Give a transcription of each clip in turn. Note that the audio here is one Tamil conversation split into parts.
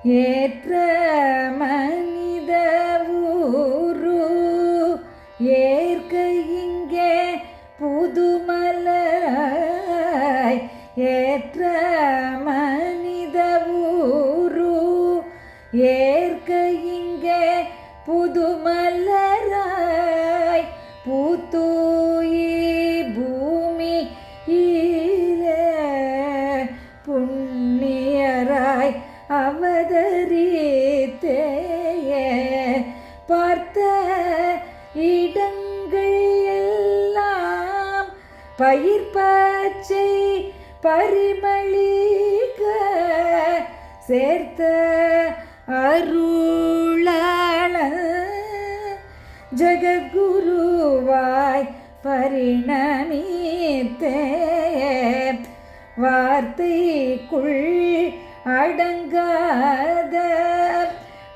ஏற்ற மனித ஊரு ஏற்க இங்கே புதுமலை ஏற்ற மனித ஊரு ஏற்க இங்கே புதுமலராய் பூத்தூயி பூமி ஈலே புண்ணியராய் அவதரித்தேயே பார்த்த இடங்கள் எல்லாம் பயிர் பச்சை பரிமளிக்க சேர்த்த அருளாள ஜகத்குருவாய் பரிணமித்தே வார்த்தைக்குள் அடங்காத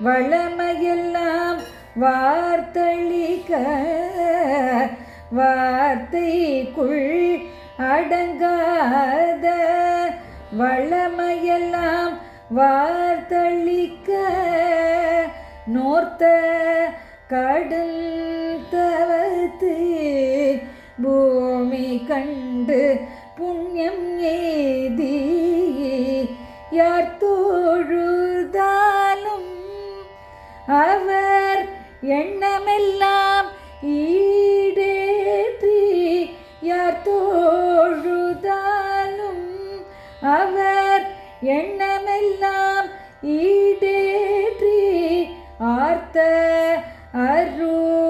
வளமையெல்லாம் வார்த்தளிக்க வார்த்தைக்குள் அடங்காத வளமையெல்லாம் வார்த்தளிக்க நோர்த்த கடுந்தவத்து பூமி கண்டு புண்ணியம் எய்தி யார் தொழுதாலும் அவர் எண்ணமெல்லாம் ஈடேற்றி யார் தொழுதாலும் அவர் எண்ணமெல்லாம் ஈடேற்றி ஆர்த்த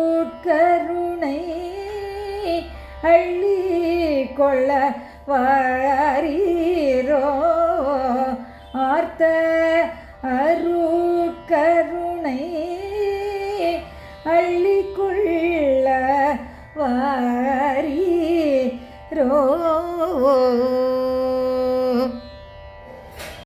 அருட்கருணை அள்ளி கொள்ள வாரீரோ ஆர்த்த அருட்கருணை அள்ளி கொள்ள வாரீரோ